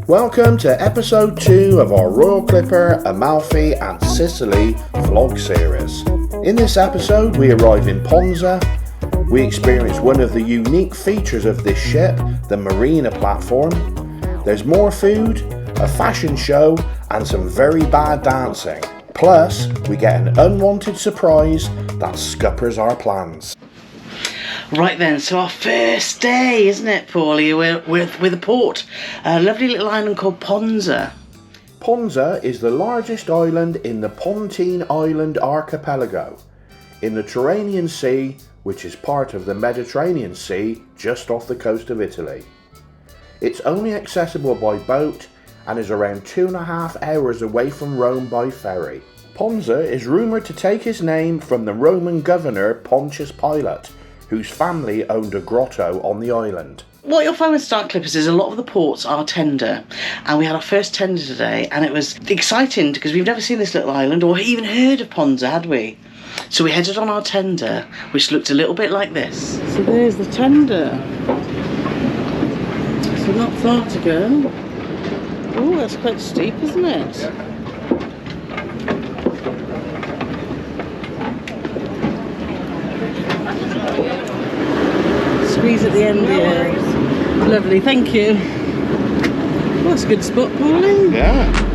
Welcome to episode 2 of our Royal Clipper, Amalfi and Sicily vlog series. In this episode we arrive in Ponza. We experience one of the unique features of this ship, the marina platform. There's more food, a fashion show and some very bad dancing. Plus, we get an unwanted surprise that scuppers our plans. Right then, so our first day, isn't it, Paulie? We're the port. A lovely little island called Ponza. Ponza is the largest island in the Pontine Island archipelago, in the Tyrrhenian Sea, which is part of the Mediterranean Sea just off the coast of Italy. It's only accessible by boat and is around 2.5 hours away from Rome by ferry. Ponza is rumoured to take its name from the Roman governor Pontius Pilate, whose family owned a grotto on the island. What you'll find with Start Clippers is a lot of the ports are tender, and we had our first tender today, and it was exciting because we've never seen this little island or even heard of Ponza, had we? So we headed on our tender, which looked a little bit like this. So there's the tender. So not far to go. Oh, that's quite steep, isn't it? Yeah. Squeeze at the end here. Lovely, thank you. Well, that's a good spot, Pauline. Yeah.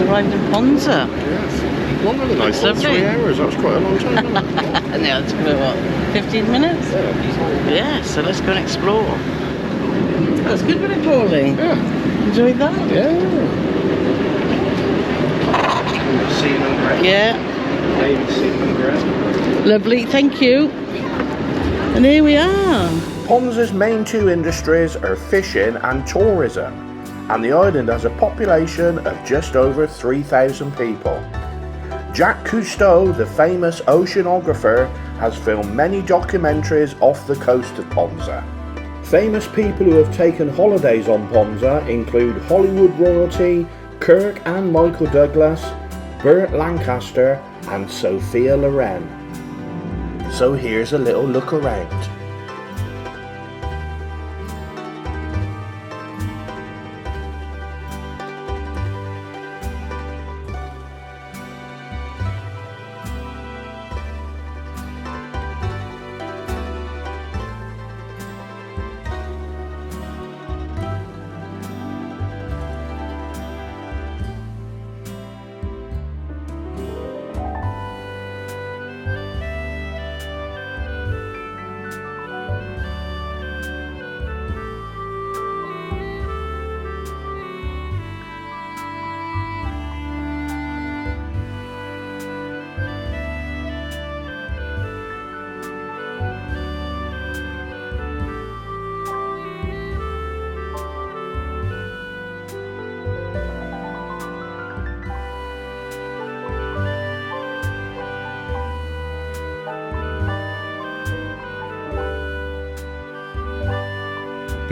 Arrived in Ponza. Yes. Longer than I thought. 3 hours. That was quite a long time. And yeah, it's been what, 15 minutes? Yeah, so let's go and explore. That's good, wasn't it, Pauline? Yeah. Enjoyed that? Yeah. Seeing over it. Yeah. David seeing over it. Lovely, thank you. And here we are. Ponza's main two industries are fishing and tourism, and the island has a population of just over 3,000 people. Jacques Cousteau, the famous oceanographer, has filmed many documentaries off the coast of Ponza. Famous people who have taken holidays on Ponza include Hollywood royalty, Kirk and Michael Douglas, Burt Lancaster and Sophia Loren. So here's a little look around.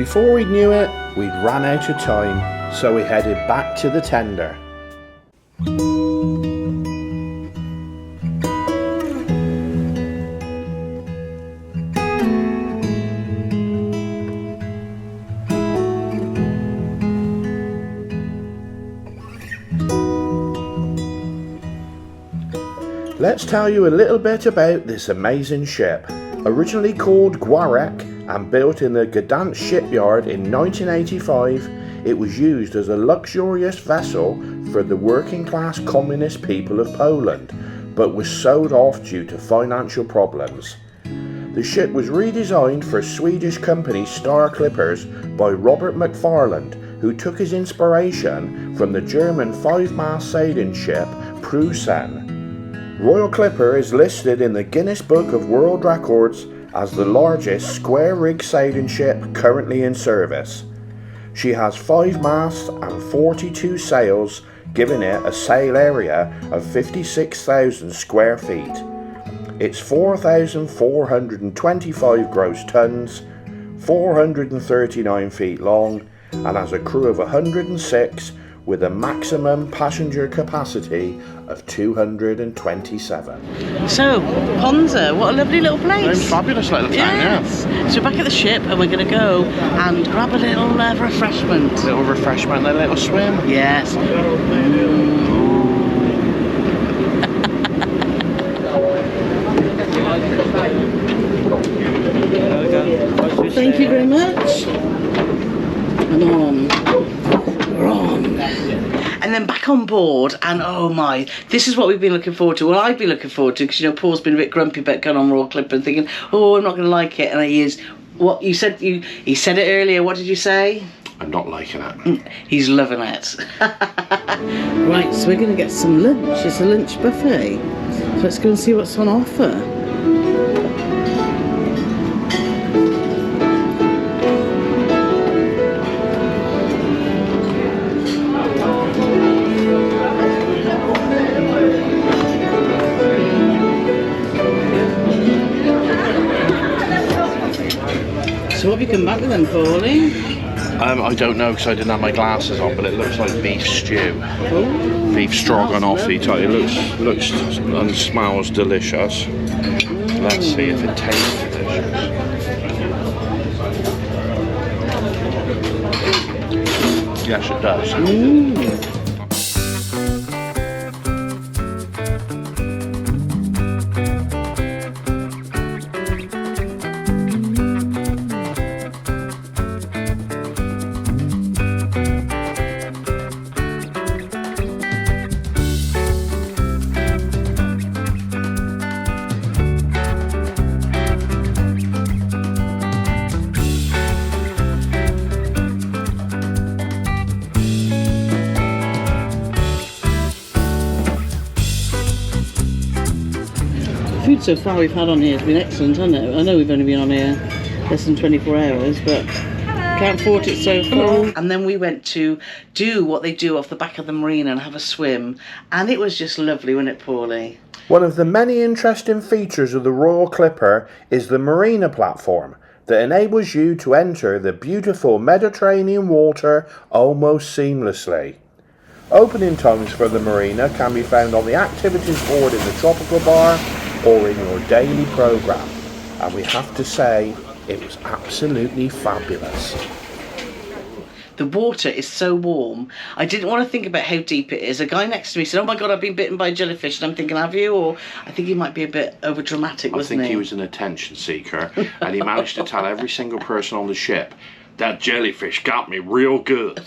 Before we knew it, we'd ran out of time, so we headed back to the tender. Let's tell you a little bit about this amazing ship. Originally called Guarec and built in the Gdansk shipyard in 1985, it was used as a luxurious vessel for the working class communist people of Poland, but was sold off due to financial problems. The ship was redesigned for Swedish company Star Clippers by Robert McFarland, who took his inspiration from the German 5-mast sailing ship Prusen. Royal Clipper is listed in the Guinness Book of World Records as the largest square-rig sailing ship currently in service. She has 5 masts and 42 sails, giving it a sail area of 56,000 square feet. It's 4,425 gross tons, 439 feet long, and has a crew of 106 with a maximum passenger capacity of 227. So, Ponza, what a lovely little place. It's fabulous little town, yes. So we're back at the ship and we're going to go and grab a little refreshment. A little refreshment, a little swim. Yes. Thank you very much. And on. We're on. And then back on board, and oh my, this is what we've been looking forward to. Well, I've been looking forward to, because you know Paul's been a bit grumpy about going on Royal Clipper and thinking, oh, I'm not going to like it. And he is. What you said, he said it earlier. What did you say? I'm not liking it. He's loving it. Right, so we're going to get some lunch. It's a lunch buffet. So let's go and see what's on offer. So what have you come back with then, Paulie? I don't know because I didn't have my glasses on, but it looks like beef stew. Ooh, beef stroganoff. It looks and smells delicious. Let's see if it tastes delicious. Yes, it does. Food so far we've had on here has been excellent, hasn't it? I know we've only been on here less than 24 hours, but can't fault it so far. And then we went to do what they do off the back of the marina and have a swim, and it was just lovely, wasn't it, Paulie? One of the many interesting features of the Royal Clipper is the marina platform that enables you to enter the beautiful Mediterranean water almost seamlessly. Opening times for the marina can be found on the activities board in the tropical bar or in your daily programme, and we have to say it was absolutely fabulous. The water is so warm. I didn't want to think about how deep it is. A guy next to me said, oh my God, I've been bitten by a jellyfish. And I'm thinking, have you? Or I think he might be a bit over dramatic, wasn't he? I think he was an attention seeker, and he managed to tell every single person on the ship, that jellyfish got me real good.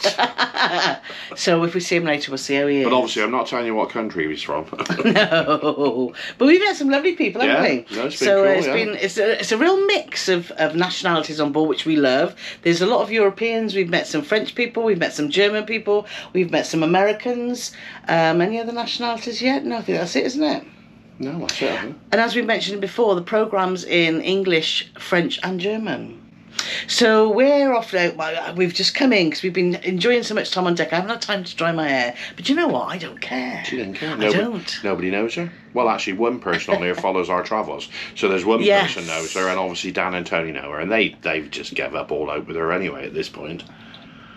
So if we see him later, we'll see how he is. But obviously, I'm not telling you what country he's from. No, but we've met some lovely people, haven't we? No, it's been cool, it's a real mix of nationalities on board, which we love. There's a lot of Europeans. We've met some French people. We've met some German people. We've met some Americans. Any other nationalities yet? No, I think that's it, isn't it? No, that's it. And as we mentioned before, the programme's in English, French and German. So we're off now. We've just come in because we've been enjoying so much time on deck. I haven't had time to dry my hair. But you know what? I don't care. She doesn't care. I don't. Nobody knows her. Well, actually, one person on here follows our travels. So there's one person knows her, and obviously Dan and Tony know her, and they've just gave up all hope with her anyway at this point.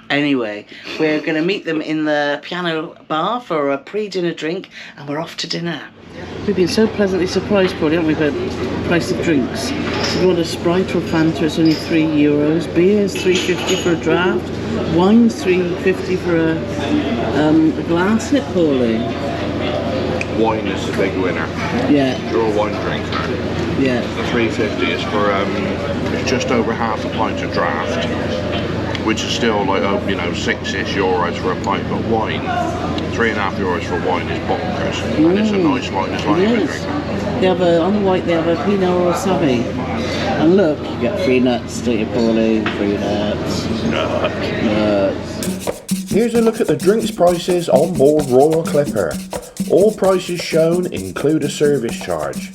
Anyway, we're going to meet them in the piano bar for a pre-dinner drink, and we're off to dinner. We've been so pleasantly surprised, Pauli, haven't we, by the price of drinks. So if you want a Sprite or Fanta, it's only €3. Beer is $3.50 for a draft. Wine's $3.50 for a glass, isn't it, Pauli? Wine is the big winner. Yeah. You're a wine drinker. Yeah. The $3.50 is for just over half a pint of draft, which is still like, €6-ish for a pint, but wine, €3.50 for wine is bonkers, and it's a nice wine as well. They have on the white, they have a Pinot or a Savvy. And look, you get free nuts, don't you, Paulie? Free nuts. Nuts. Here's a look at the drinks prices on board Royal Clipper. All prices shown include a service charge.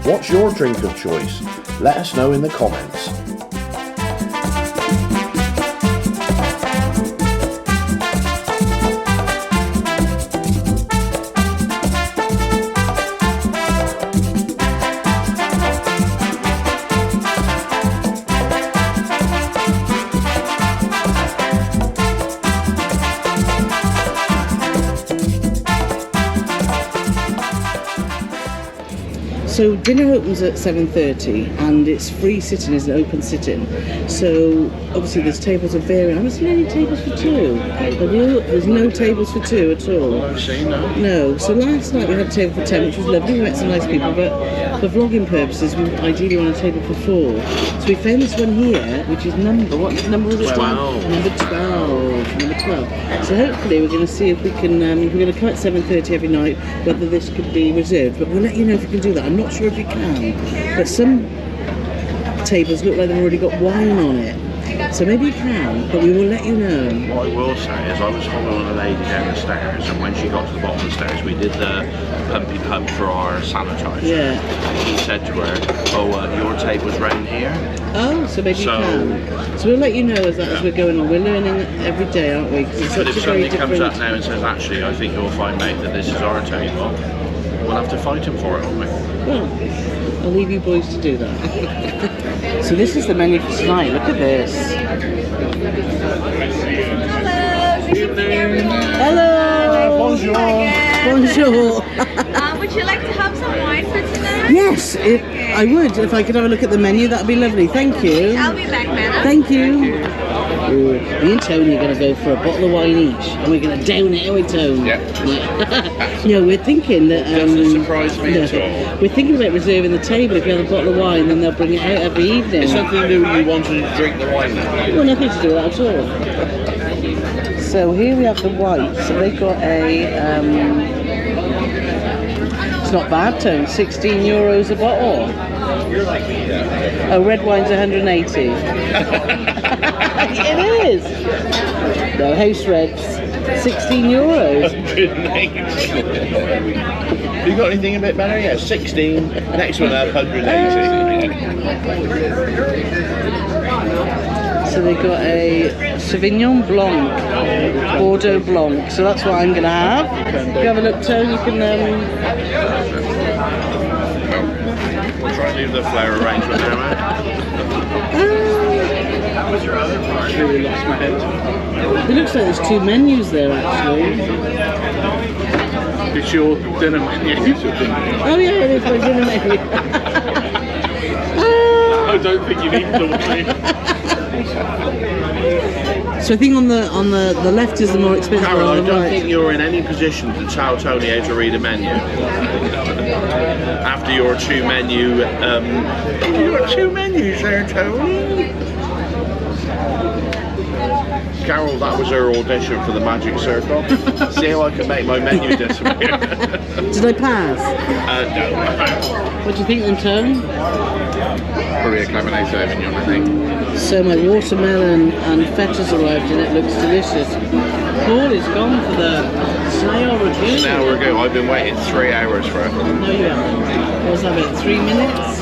What's your drink of choice? Let us know in the comments. So dinner opens at 7:30 and it's free sitting, is an open sitting. So obviously there's tables of varying. I haven't seen any tables for two. Have you? There's no tables for two at all. I've seen no. No. So last night we had a table for 10, which was lovely. We met some nice people, but for vlogging purposes we ideally want a table for 4. So we found this one here, which is what number was it? 12. Number 12. Number 12. So hopefully we're going to see if we can, we're going to come at 7:30 every night, whether this could be reserved. But we'll let you know if we can do that. I'm not sure if you can, but some tables look like they've already got wine on it, so maybe you can, but we will let you know. What I will say is I was following a lady down the stairs, and when she got to the bottom of the stairs we did the pumpy pump for our sanitizer. Yeah. He said to her, your table's round here. Oh, so maybe you can. So we'll let you know as we're going on. We're learning every day, aren't we? Because it's but such if a very somebody different... comes up now and says, actually I think you'll find out that this is our table, we'll have to fight him for it, won't we? Well, I'll leave you boys to do that. So this is the menu for tonight. Look at this. Hello. Bonjour. Bonjour. Would you like to have some wine for tonight? Yes, I would. If I could have a look at the menu, that'd be lovely. Thank you. I'll be back, madam. Thank you. Me and Tony are going to go for a bottle of wine each, and we're going to down it, aren't we, Tony? Yeah. No, we're thinking that... Doesn't surprise me at all. We're thinking about reserving the table. If we have a bottle of wine, then they'll bring it out every evening. It's nothing to do with you wanting to drink the wine now. Well, nothing to do with that at all. So here we have the white. So they've got a... it's not bad, Tone. €16 a bottle. Oh, red wine's 180. It is. No, house reds, €16. 180. You got anything a bit better? Yeah, 16. Next one up, 180. So they got a Sauvignon Blanc, Bordeaux Blanc. So that's what I'm going to have. If you have a look, Tone, you can... We'll try and leave the flower arrangement now, mate. Really lost my head. It looks like there's 2 menus there, actually. It's your dinner menu. Oh yeah, it is my dinner menu. I don't think you need to. So I think on the left is the more expensive Carol, one. I On the don't right. think you're in any position to tell Tony how to read a menu. After your 2 menu, you've got 2 menus there, Tony. Carol, that was her audition for the Magic Circle. See how I can make my menu disappear. Did I pass? No. What do you think then, Tone? Probably a Cabernet Sauvignon, I think. So my watermelon and feta's arrived and it looks delicious. Paul is gone for the snail review. Now we're good. I've been waiting 3 hours for it. No, you haven't. What was that, about 3 minutes?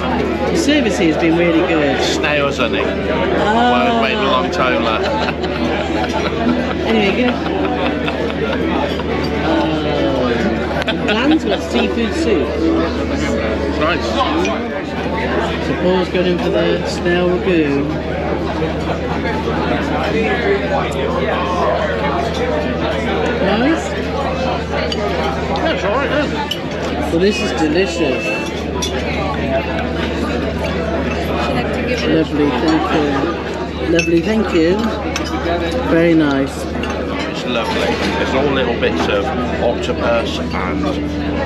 The service here has been really good. Snails, honey. Oh. Wait a long time, lad. Anyway, go. Plans with seafood soup. Nice. So Paul's going in for the snail ragout. Nice. That's alright, yeah. So this is delicious. Lovely, thank you. Lovely, thank you. Very nice. It's lovely. It's all little bits of octopus and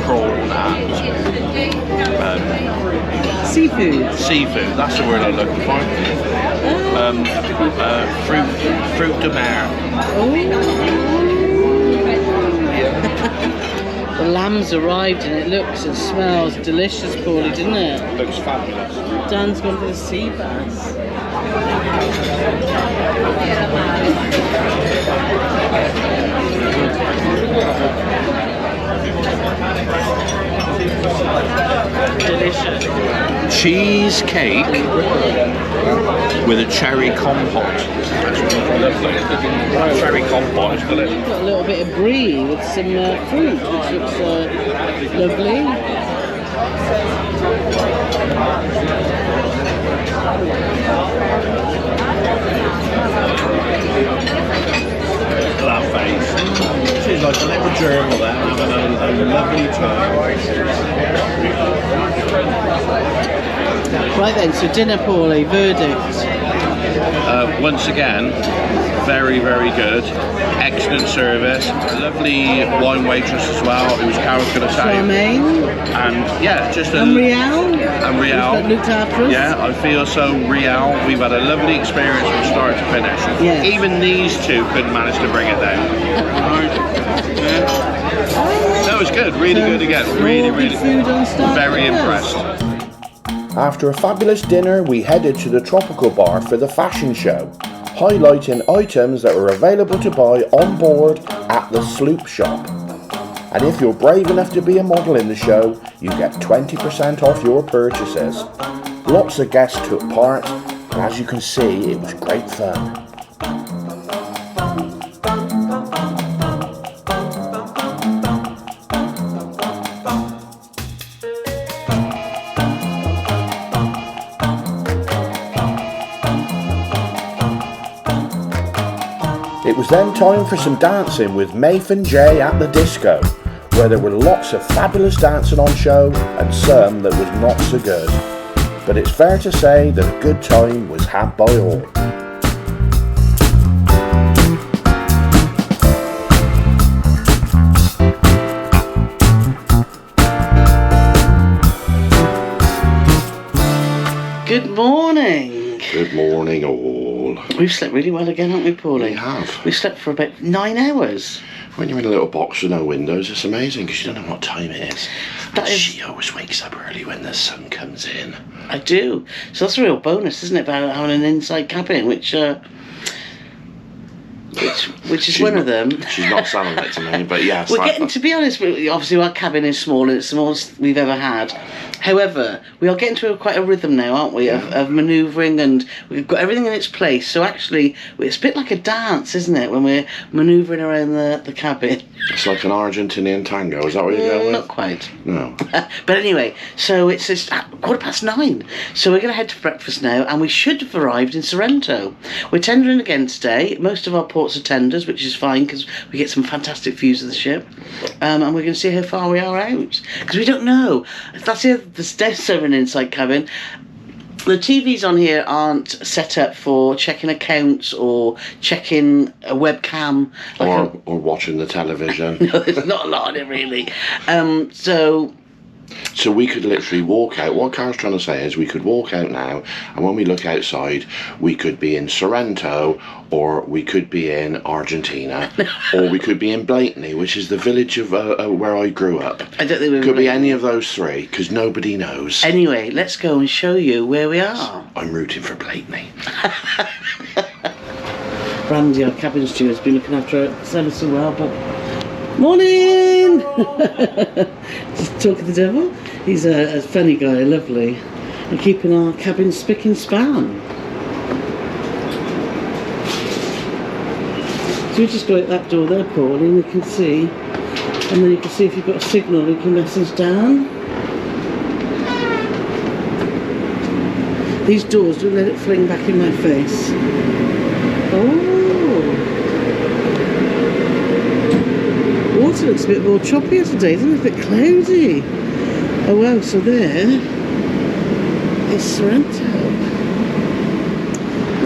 prawn and Seafood. seafood. That's the word I'm looking for. Fruit de mer. Oh. The lamb's arrived and it looks and smells delicious, Paulie, didn't it? Looks fabulous. Dan's gone for the sea bass. Delicious. Cheesecake with a cherry compote. That's lovely. Cherry compote is delicious. Got a little bit of brie with some fruit, which looks lovely. That face. She's like a little gerbil there, having a lovely time. Right then, so dinner, Paulie, verdict. Once again, very, very good. Excellent service. Lovely wine waitress as well. It was Carol's going to say. Charmaine. And yeah, just a... And Rial. And Rial. That looked after us. Yeah, I feel so Rial. We've had a lovely experience from start to finish. Yes. Even these two couldn't manage to bring it down. Yeah. That was good. Really good again. Really, really food on start. very impressed. After a fabulous dinner, we headed to the Tropical Bar for the fashion show, highlighting items that were available to buy on board at the sloop shop. And if you're brave enough to be a model in the show, you get 20% off your purchases. Lots of guests took part, and as you can see, it was great fun. It was then time for some dancing with Maeve and Jay at the disco, where there were lots of fabulous dancing on show and some that was not so good. But it's fair to say that a good time was had by all. Good morning. Good morning, all. We've slept really well again, haven't we, Paulie? We have. We slept for about 9 hours. When you're in a little box with no windows, it's amazing because you don't know what time it is. That is- She always wakes up early when the sun comes in. I do. So that's a real bonus, isn't it, about having an inside cabin, which is She's one not- of them. She's not selling it to me, but yes. We're getting, to be honest, obviously our cabin is small and it's the smallest we've ever had. However, we are getting to quite a rhythm now, aren't we, of manoeuvring, and we've got everything in its place. So actually, it's a bit like a dance, isn't it, when we're manoeuvring around the cabin? It's like an Argentinian tango, is that what you're going with? Not quite. No. But anyway, so it's 9:15. So we're going to head to breakfast now, and we should have arrived in Sorrento. We're tendering again today. Most of our ports are tenders, which is fine because we get some fantastic views of the ship. And we're going to see how far we are out. Because we don't know. That's the desks over an inside cabin. The TVs on here aren't set up for checking accounts or checking a webcam. Or watching the television. No, there's not a lot on it really. So we could literally walk out. What Carl's trying to say is we could walk out now, and when we look outside, we could be in Sorrento, or we could be in Argentina, or we could be in Blakeney, which is the village of where I grew up. I don't think we Could be any of those three, because nobody knows. Anyway, let's go and show you where we are. I'm rooting for Blakeney. Brandy, our cabin steward, has been looking after us ever so well, but... Morning! Just talking to the devil. He's a funny guy, lovely. We're keeping our cabin spick and span. So we just go out that door there, Paul, and we can see, and then you can see if you've got a signal, you can message down. These doors, don't let it fling back in my face. Oh! Water looks a bit more choppier today, isn't it? A bit cloudy. Oh wow, so there is Sorrento.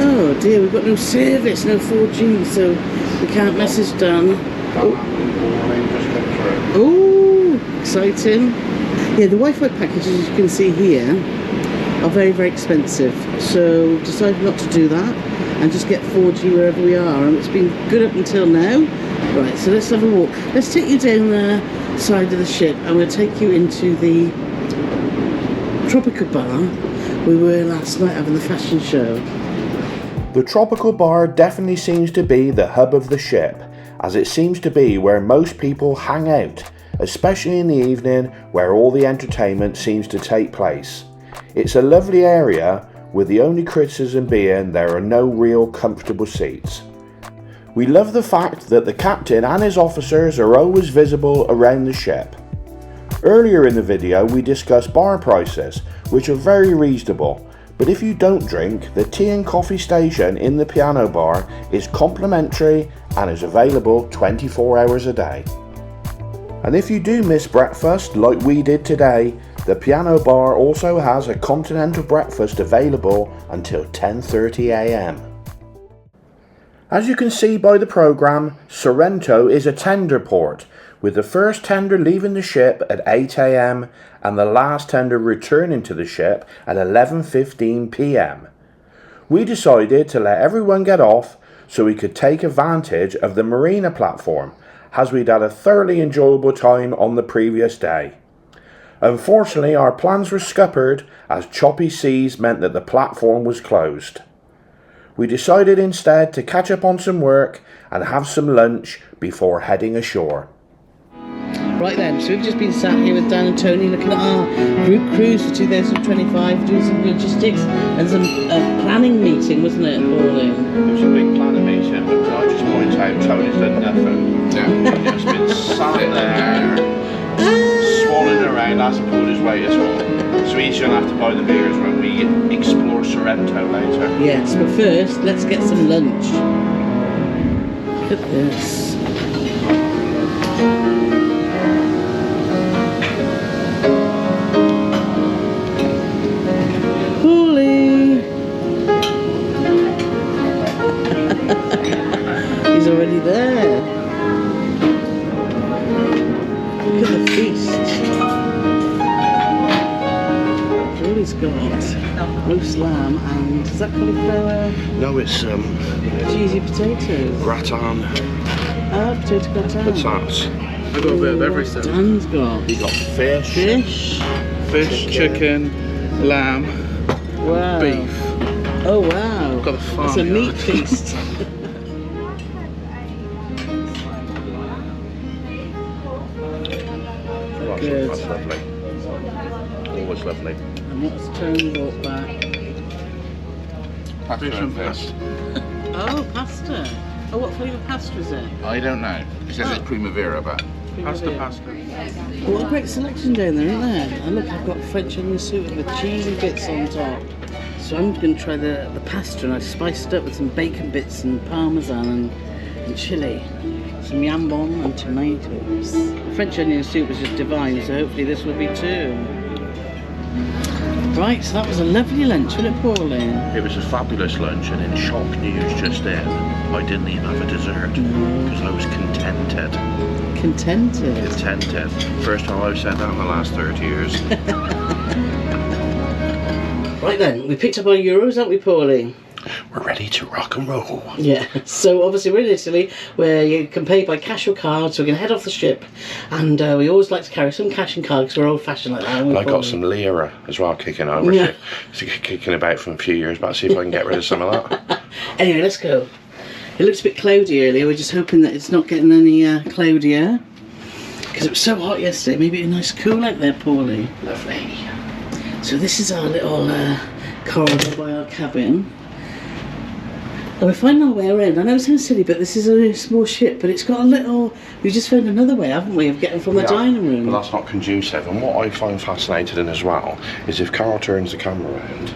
Oh dear, we've got no service, no 4G, so we can't message down. Oh, exciting. Yeah, the Wi-Fi packages, as you can see here, are very, very expensive. So decided not to do that and just get 4G wherever we are. And it's been good up until now. Right, so let's have a walk. Let's take you down the side of the ship and we'll take you into the tropical bar we were last night having the fashion show. The tropical bar definitely seems to be the hub of the ship, as it seems to be where most people hang out, especially in the evening where all the entertainment seems to take place. It's a lovely area, with the only criticism being there are no real comfortable seats. We love the fact that the captain and his officers are always visible around the ship. Earlier in the video we discussed bar prices, which are very reasonable, but if you don't drink, the tea and coffee station in the piano bar is complimentary and is available 24 hours a day. And if you do miss breakfast like we did today, the piano bar also has a continental breakfast available until 10:30 AM. As you can see by the programme, Sorrento is a tender port, with the first tender leaving the ship at 8 AM and the last tender returning to the ship at 11:15 PM. We decided to let everyone get off so we could take advantage of the marina platform, as we'd had a thoroughly enjoyable time on the previous day. Unfortunately, our plans were scuppered as choppy seas meant that the platform was closed. We decided instead to catch up on some work and have some lunch before heading ashore. Right then, so we've just been sat here with Dan and Tony looking at our group cruise for 2025, doing some logistics and some planning meeting, wasn't it, Pauline? It was a big planning meeting, but can I just point out Tony's done nothing. Yeah. He's just been sat there, swallowing around, hasn't pulled his weight at all. So he's going to have to buy the beers when we explore Sorrento later. Yes, but first, let's get some lunch. Look at this. He's already there. Look at the feast. Julie's got roast lamb and is that cauliflower? No, it's Cheesy potatoes. gratin, Potato gratin. patatas. I got a bit of everything. Dan's got You got fish. Fish, chicken, lamb, wow. beef. Oh wow. Got a farm. It's a meat feast. Good. That's lovely. Always lovely. And what's Tony brought back? Fish and fish. Oh, pasta. Oh, what flavour pasta is it? I don't know. It says it's Primavera, but Pasta. What a great selection down there, isn't there? And look, I've got French onion soup with cheesy bits on top. So I'm going to try the pasta, and I've spiced it up with some bacon bits and parmesan and chilli. Some jambon and tomatoes. French onion soup was just divine, so hopefully this will be too. Right, so that was a lovely lunch, wasn't it, Pauline? It was a fabulous lunch, and in shock news just then, I didn't even have a dessert because I was contented. Contented? Contented. First time I've said that in the last 30 years. Right then, we picked up our euros, haven't we, Pauline? We're ready to rock and roll. Yeah, so obviously we're in Italy where you can pay by cash or card, so we can head off the ship, and we always like to carry some cash and card because we're old fashioned like that. And I got some lira as well kicking over. Yeah. It's kicking about from a few years back. See if I can get rid of some of that. Anyway, let's go. It looks a bit cloudy earlier, we're just hoping that it's not getting any cloudier because it was so hot yesterday. Maybe a nice cool out there, Paulie. Lovely. So this is our little corridor by our cabin. And we're finding our way around. I know it sounds silly, but this is a small ship, but it's got a little... We've just found another way, haven't we, of getting from the dining room. But that's not conducive. And what I find fascinating as well is if Carl turns the camera around,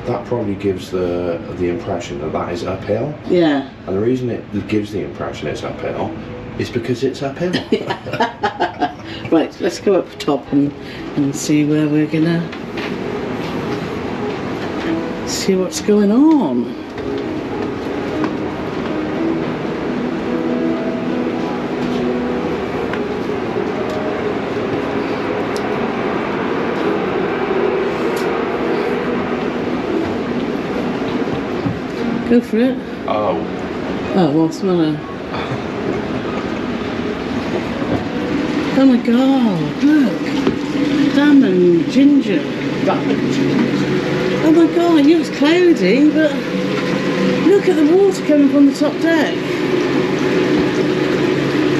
that probably gives the impression that that is uphill. Yeah. And the reason it gives the impression it's uphill is because it's uphill. Right, let's go up top and see where we're gonna... see what's going on. Go for it. Oh. Oh, what's the matter? Oh my god, look! Damn and ginger. Oh my god, I knew it was cloudy, but look at the water coming from the top deck.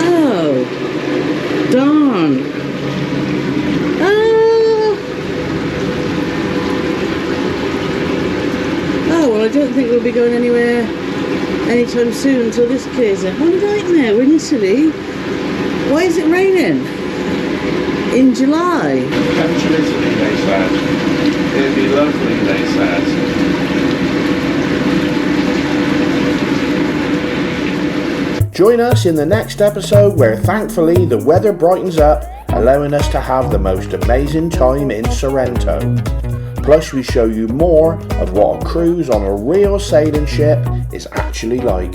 Oh, darn. Oh, well, I don't think we'll be going anywhere anytime soon until this clears up. What a nightmare, we're in Sicily. Why is it raining? In July? Potential Italy, they said. It'd be lovely, they said. Join us in the next episode where thankfully the weather brightens up, allowing us to have the most amazing time in Sorrento. Plus we show you more of what a cruise on a real sailing ship is actually like.